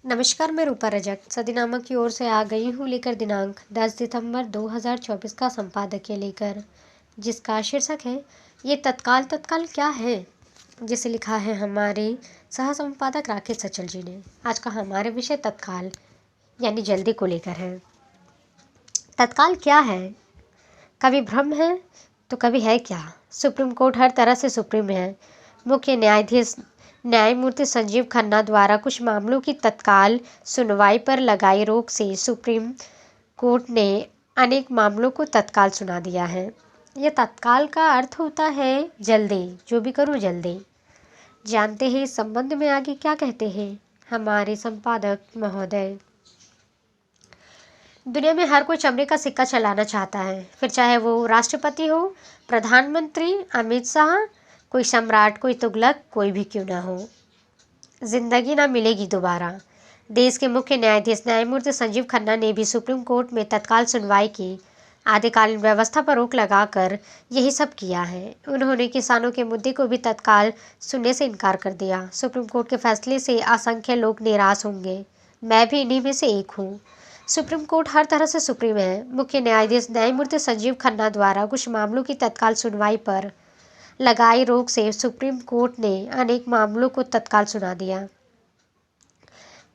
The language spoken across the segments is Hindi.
नमस्कार, मैं रूपा रजक सदीनामा की ओर से आ गई हूँ लेकर दिनांक 10 दिसंबर 2024 का संपादकीय लेकर, जिसका शीर्षक है ये तत्काल तत्काल क्या है, जिसे लिखा है हमारे सह संपादक राकेश सचल जी ने। आज का हमारे विषय तत्काल यानी जल्दी को लेकर है। तत्काल क्या है? कभी भ्रम है तो कभी है क्या। सुप्रीम कोर्ट हर तरह से सुप्रीम है। मुख्य न्यायाधीश न्यायमूर्ति संजीव खन्ना द्वारा कुछ मामलों की तत्काल सुनवाई पर लगाई रोक से सुप्रीम कोर्ट ने अनेक मामलों को तत्काल सुना दिया है। यह तत्काल का अर्थ होता है जल्दी, जो भी करूँ जल्दी। जानते हैं इस संबंध में आगे क्या कहते हैं हमारे संपादक महोदय। दुनिया में हर कोई चमड़े का सिक्का चलाना चाहता है, फिर चाहे वो राष्ट्रपति हो, प्रधानमंत्री, अमित शाह, कोई सम्राट, कोई तुगलक, कोई भी क्यों ना हो। जिंदगी ना मिलेगी दोबारा। देश के मुख्य न्यायाधीश न्यायमूर्ति संजीव खन्ना ने भी सुप्रीम कोर्ट में तत्काल सुनवाई की आधिकारिक व्यवस्था पर रोक लगाकर यही सब किया है। उन्होंने किसानों के मुद्दे को भी तत्काल सुनने से इनकार कर दिया। सुप्रीम कोर्ट के फैसले से असंख्य लोग निराश होंगे, मैं भी इन्हीं में से एक हूँ। सुप्रीम कोर्ट हर तरह से सुप्रीम है। मुख्य न्यायाधीश न्यायमूर्ति संजीव खन्ना द्वारा कुछ मामलों की तत्काल सुनवाई पर लगाई रोक से सुप्रीम कोर्ट ने अनेक मामलों को तत्काल सुना दिया।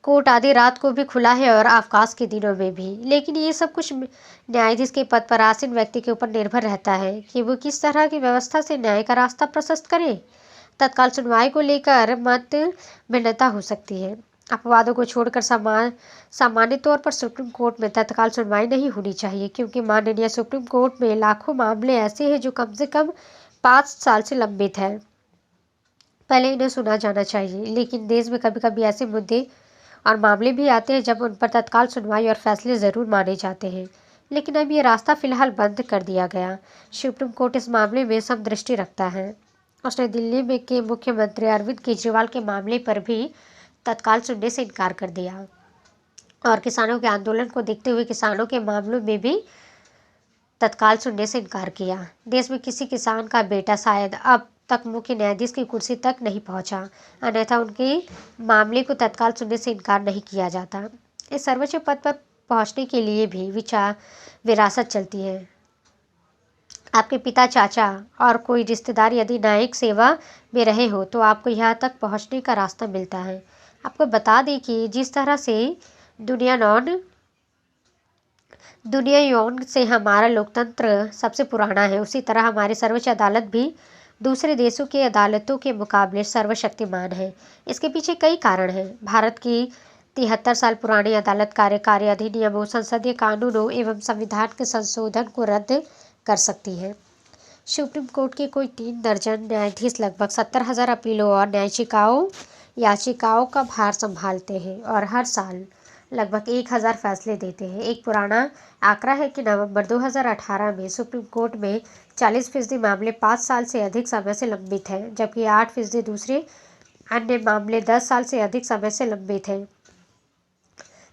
कोर्ट आधी रात को भी खुला है और अवकाश के दिनों में भी, लेकिन ये सब कुछ न्यायाधीश के पद पर आसीन व्यक्ति के ऊपर निर्भर रहता है कि वो किस तरह की व्यवस्था से न्याय का रास्ता प्रशस्त करे। तत्काल सुनवाई को लेकर मत भिन्नता हो सकती है। अपवादों को छोड़कर सामान्य तौर पर सुप्रीम कोर्ट में तत्काल सुनवाई नहीं होनी चाहिए, क्योंकि माननीय सुप्रीम कोर्ट में लाखों मामले ऐसे हैं जो कम से कम 5 साल से लंबित है। पहले इन्हें सुना जाना चाहिए। लेकिन देश में कभी कभी ऐसे मुद्दे और मामले भी आते हैं जब उन पर तत्काल सुनवाई और फैसले ज़रूर माने जाते हैं, लेकिन अब ये रास्ता फिलहाल बंद कर दिया गया। सुप्रीम कोर्ट इस मामले में समदृष्टि रखता है। उसने दिल्ली में के मुख्यमंत्री अरविंद केजरीवाल के मामले पर भी तत्काल सुनने से इनकार कर दिया और किसानों के आंदोलन को देखते हुए किसानों के मामलों में भी तत्काल सुनने से इनकार किया। देश में किसी किसान का बेटा शायद अब तक मुख्य न्यायाधीश की कुर्सी तक नहीं पहुंचा, अन्यथा उनके मामले को तत्काल सुनने से इनकार नहीं किया जाता। इस सर्वोच्च पद पर पहुंचने के लिए भी विरासत चलती है। आपके पिता, चाचा और कोई रिश्तेदार यदि न्यायिक सेवा में रहे हो तो आपको यहाँ तक पहुँचने का रास्ता मिलता है। आपको बता दें कि जिस तरह से दुनिया यौन से हमारा लोकतंत्र सबसे पुराना है, उसी तरह हमारी सर्वोच्च अदालत भी दूसरे देशों की अदालतों के मुकाबले सर्वशक्तिमान है। इसके पीछे कई कारण हैं। भारत की 73 साल पुरानी अदालत कार्यकारी अधिनियमों, संसदीय कानूनों एवं संविधान के संशोधन को रद्द कर सकती है। सुप्रीम कोर्ट के कोई 3 दर्जन न्यायाधीश लगभग 70,000 अपीलों और याचिकाओं का भार संभालते हैं और हर साल लगभग 1,000 फैसले देते हैं। एक पुराना आंकड़ा है कि नवंबर 2018 में सुप्रीम कोर्ट में 40% मामले 5 साल से अधिक समय से लंबित हैं, जबकि 8% दूसरे अन्य मामले 10 साल से अधिक समय से लंबित हैं।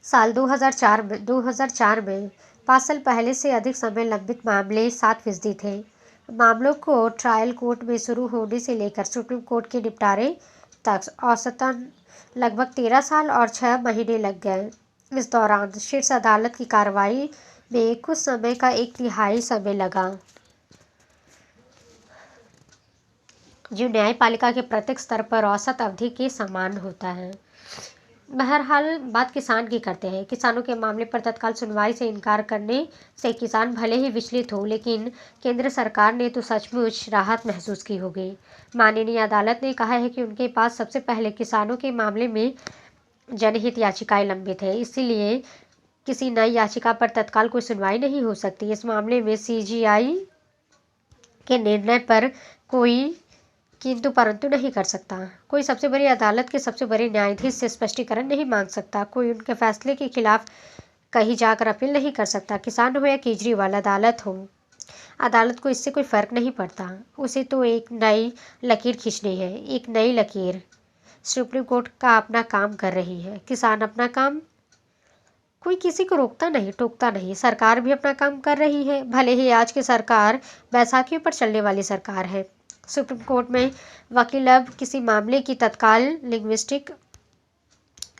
साल 2004 में 5 साल पहले से अधिक समय लंबित मामले 7% थे। मामलों को ट्रायल कोर्ट में शुरू होने से लेकर सुप्रीम कोर्ट के निपटारे तक औसतन लगभग 13 साल और 6 महीने लग गए। इस दौरान शीर्ष अदालत की कार्रवाई में कुछ समय का 1/3 समय लगा, जो न्यायपालिका के प्रत्येक स्तर पर औसत अवधि के समान होता है। बहरहाल बात किसान की करते हैं। किसानों के मामले पर तत्काल सुनवाई से इनकार करने से किसान भले ही विचलित हो, लेकिन केंद्र सरकार ने तो सचमुच राहत महसूस की होगी। माननीय अदालत ने कहा है कि उनके पास सबसे पहले किसानों के मामले में जनहित याचिकाएं लंबित है, इसीलिए किसी नई याचिका पर तत्काल कोई सुनवाई नहीं हो सकती। इस मामले में सीजीआई के निर्णय पर कोई किंतु परंतु नहीं कर सकता। कोई सबसे बड़ी अदालत के सबसे बड़े न्यायाधीश से स्पष्टीकरण नहीं मांग सकता। कोई उनके फैसले के खिलाफ कहीं जाकर अपील नहीं कर सकता। किसान हो या केजरीवाल, अदालत को इससे कोई फर्क नहीं पड़ता। उसे तो एक नई लकीर खींचनी है, एक नई लकीर। सुप्रीम कोर्ट का अपना काम कर रही है, किसान अपना काम। कोई किसी को रोकता नहीं, टोकता नहीं। सरकार भी अपना काम कर रही है, भले ही आज की सरकार बैसाखियों पर चलने वाली सरकार है। सुप्रीम कोर्ट में वकील अब किसी मामले की तत्काल लिंग्विस्टिक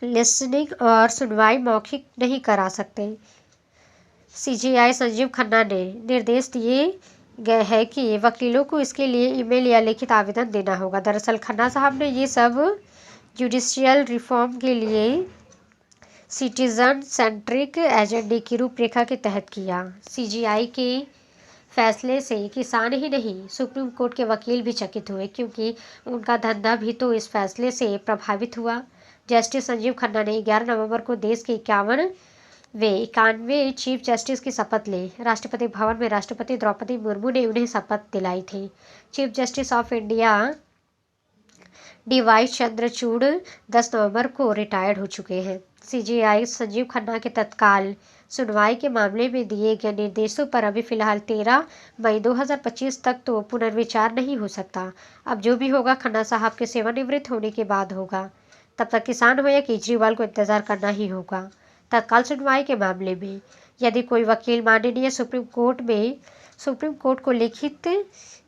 लिसनिंग और सुनवाई मौखिक नहीं करा सकते। सीजेआई संजीव खन्ना ने निर्देश दिए गए हैं कि वकीलों को इसके लिए ईमेल या लिखित आवेदन देना होगा। दरअसल खन्ना साहब ने ये सब जुडिशियल रिफॉर्म के लिए सिटीजन सेंट्रिक एजेंडे की रूपरेखा के तहत किया। सीजेआई के फैसले से किसान ही नहीं, सुप्रीम कोर्ट के वकील भी चकित हुए, क्योंकि उनका धंधा भी तो इस फैसले से प्रभावित हुआ। जस्टिस संजीव खन्ना ने 11 नवंबर को देश के 91वें चीफ जस्टिस की शपथ ली। राष्ट्रपति भवन में राष्ट्रपति द्रौपदी मुर्मू ने उन्हें शपथ दिलाई थी। Chief justice of India D.Y.. Chandrachud 10 नवंबर को रिटायर्ड हो चुके हैं। सीजेआई संजीव खन्ना के तत्काल सुनवाई के मामले में दिए गए निर्देशों पर अभी फिलहाल 13 मई 2025 तक तो पुनर्विचार नहीं हो सकता। अब जो भी होगा खन्ना साहब के सेवानिवृत्त होने के बाद होगा। तब तक किसान हो या केजरीवाल को इंतजार करना ही होगा। तत्काल सुनवाई के मामले में यदि कोई वकील माननीय सुप्रीम कोर्ट को लिखित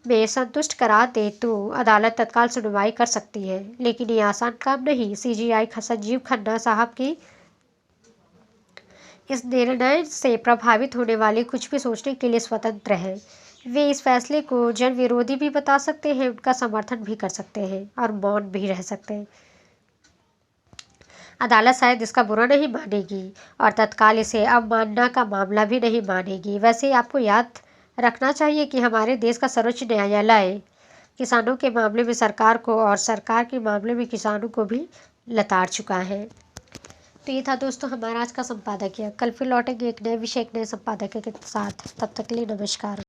में संतुष्ट करा दे तो अदालत तत्काल सुनवाई कर सकती है, लेकिन ये आसान काम नहीं। सीजेआई संजीव खन्ना साहब की इस निर्णय से प्रभावित होने वाले कुछ भी सोचने के लिए स्वतंत्र हैं। वे इस फैसले को जन विरोधी भी बता सकते हैं, उनका समर्थन भी कर सकते हैं और मौन भी रह सकते हैं। अदालत शायद इसका बुरा नहीं मानेगी और तत्काल इसे अवमानना का मामला भी नहीं मानेगी। वैसे आपको याद रखना चाहिए कि हमारे देश का सर्वोच्च न्यायालय किसानों के मामले में सरकार को और सरकार के मामले में किसानों को भी लताड़ चुका है। तो ये था दोस्तों हमारा आज का संपादकीय। कल फिर लौटेंगे एक नए विषय, एक नए संपादकीय के साथ। तब तक के लिए नमस्कार।